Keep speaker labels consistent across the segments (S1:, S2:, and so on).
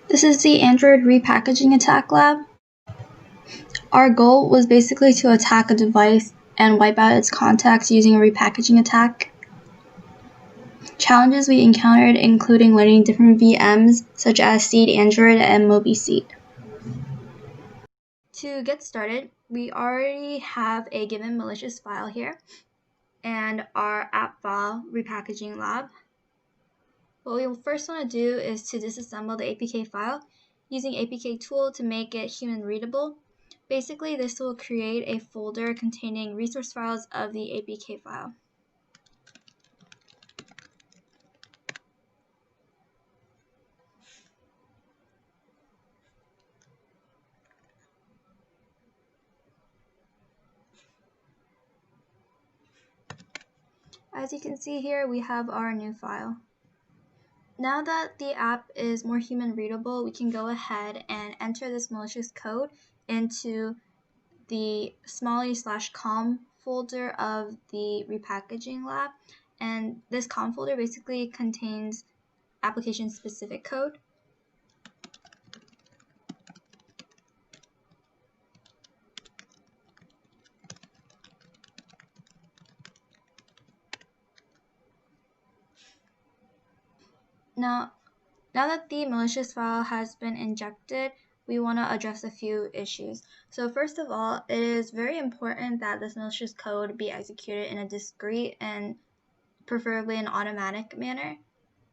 S1: This is the Android Repackaging Attack Lab. Our goal was basically to attack a device and wipe out its contacts using a repackaging attack. Challenges we encountered including learning different VMs such as Seed Android and MobiSeed. To get started, we already have a given malicious file here and our app file repackaging lab. What we first want to do is to disassemble the APK file using APK tool to make it human readable. Basically, this will create a folder containing resource files of the APK file. As you can see here, we have our new file. Now that the app is more human readable, we can go ahead and enter this malicious code into the smalley/com folder of the repackaging lab, and this com folder basically contains application specific code. Now that the malicious file has been injected, we want to address a few issues. So first of all, it is very important that this malicious code be executed in a discrete and preferably an automatic manner.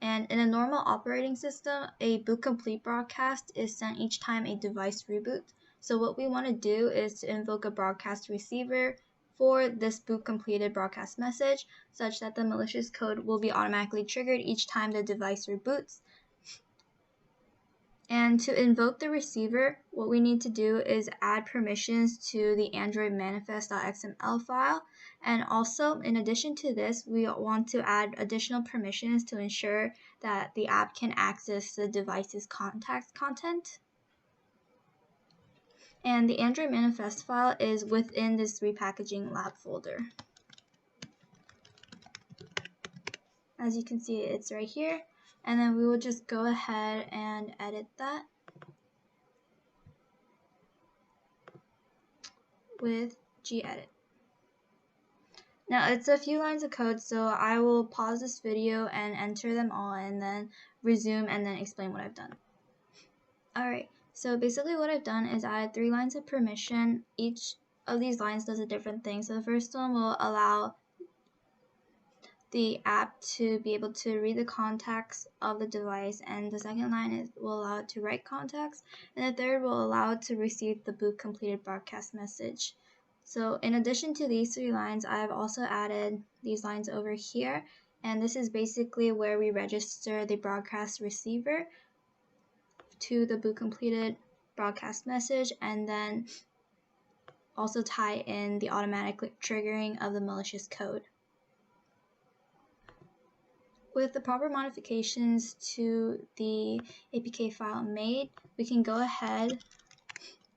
S1: And in a normal operating system, a boot complete broadcast is sent each time a device reboots. So what we want to do is to invoke a broadcast receiver for this boot completed broadcast message, such that the malicious code will be automatically triggered each time the device reboots. And to invoke the receiver, what we need to do is add permissions to the Android manifest.xml file. And also, in addition to this, we want to add additional permissions to ensure that the app can access the device's contact content. And the Android manifest file is within this repackaging lab folder. As you can see, it's right here. And then we will just go ahead and edit that with gedit. Now it's a few lines of code, so I will pause this video and enter them all and then resume and then explain what I've done. Alright, so basically what I've done is add 3 lines of permission. Each of these lines does a different thing. So the first one will allow the app to be able to read the contacts of the device, and the second line will allow it to write contacts, and the third will allow it to receive the boot completed broadcast message. So in addition to these 3 lines, I've also added these lines over here, and this is basically where we register the broadcast receiver to the boot completed broadcast message, and then also tie in the automatic triggering of the malicious code. With the proper modifications to the APK file made, we can go ahead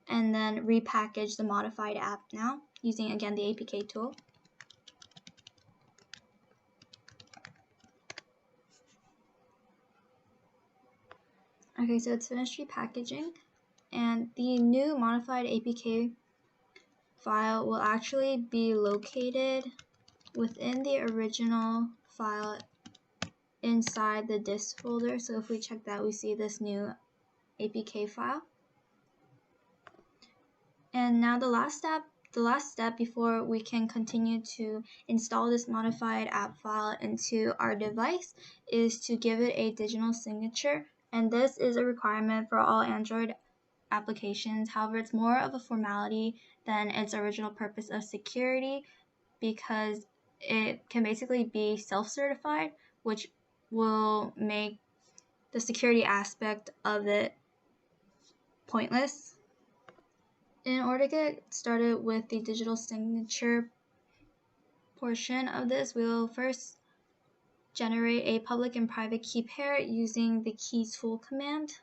S1: and then repackage the modified app now using again the APK tool. Okay, so it's finished repackaging, and the new modified APK file will actually be located within the original file inside the disk folder. So if we check that, we see this new APK file. And now the last step before we can continue to install this modified app file into our device is to give it a digital signature, and this is a requirement for all Android applications. However, it's more of a formality than its original purpose of security, because it can basically be self-certified, which will make the security aspect of it pointless. In order to get started with the digital signature portion of this, we will first generate a public and private key pair using the key tool command.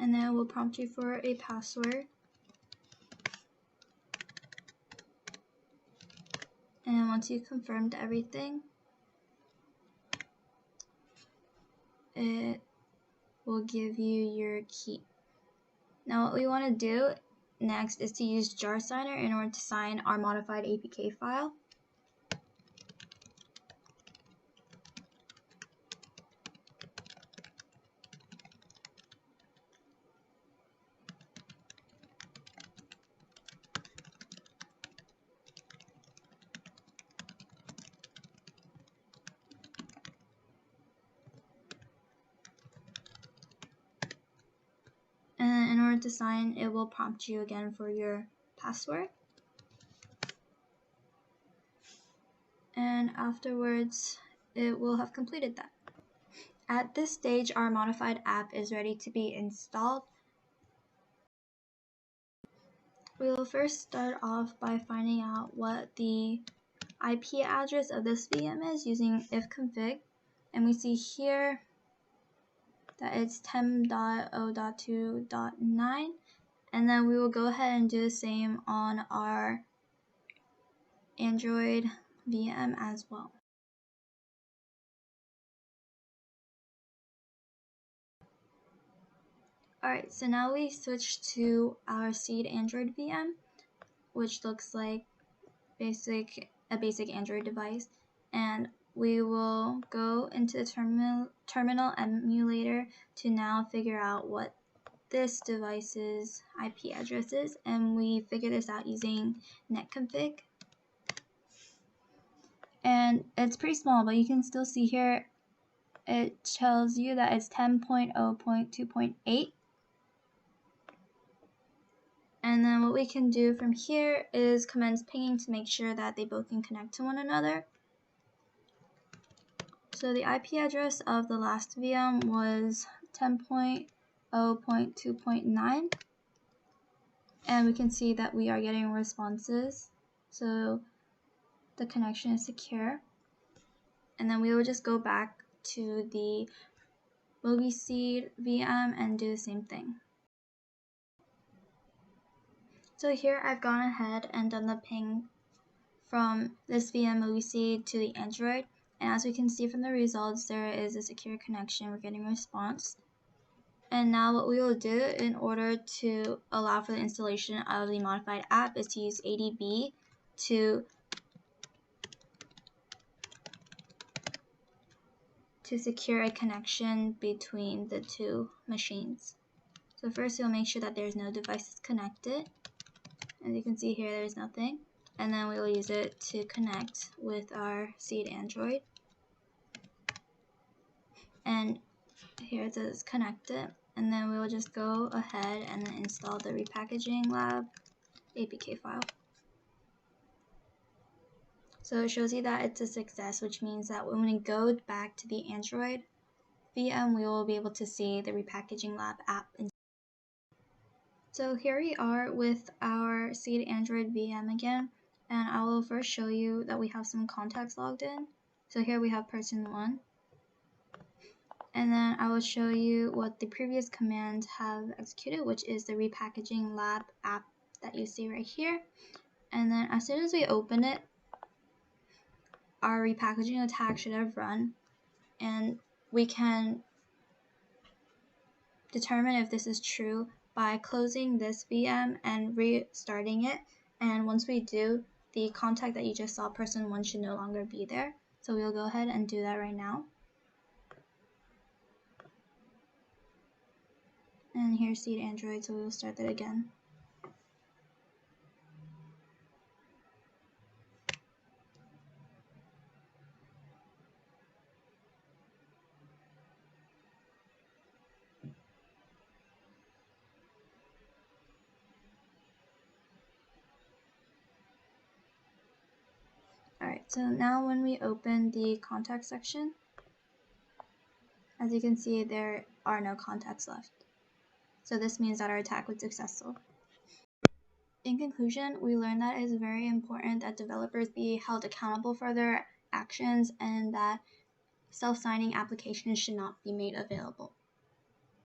S1: and then it will prompt you for a password. And then once you've confirmed everything, it will give you your key. Now what we want to do next is to use jar signer in order to sign our modified APK file. And in order to sign, it will prompt you again for your password. And afterwards, it will have completed that. At this stage, our modified app is ready to be installed. We will first start off by finding out what the IP address of this VM is using ifconfig. And we see here that it's 10.0.2.9, and then we will go ahead and do the same on our Android VM as well. Alright, so now we switch to our seed Android VM, which looks like a basic Android device, and we will go into the terminal emulator to now figure out what this device's IP address is, and we figure this out using netconfig. And it's pretty small, but you can still see here it tells you that it's 10.0.2.8. And then what we can do from here is commence pinging to make sure that they both can connect to one another. So the IP address of the last VM was 10.0.2.9, and we can see that we are getting responses, so the connection is secure. And then we will just go back to the MobiSeed VM and do the same thing. So here I've gone ahead and done the ping from this VM MobiSeed to the Android, and as we can see from the results, there is a secure connection. We're getting a response. And now what we will do in order to allow for the installation of the modified app is to use ADB to secure a connection between the two machines. So first we'll make sure that there's no devices connected. As you can see here, there's nothing. And then we will use it to connect with our seed Android. And here it says connected. And then we will just go ahead and then install the Repackaging Lab APK file. So it shows you that it's a success, which means that when we go back to the Android VM, we will be able to see the Repackaging Lab app. So here we are with our seed Android VM again, and I will first show you that we have some contacts logged in. So here we have person 1, and then I will show you what the previous commands have executed, which is the Repackaging Lab app that you see right here. And then as soon as we open it, our repackaging attack should have run, and we can determine if this is true by closing this VM and restarting it. And once we do, the contact that you just saw, person 1, should no longer be there. So we'll go ahead and do that right now. And here's seed Android, so we'll start that again. Alright, so now when we open the contact section, as you can see, there are no contacts left. So this means that our attack was successful. In conclusion, we learned that it is very important that developers be held accountable for their actions and that self-signing applications should not be made available.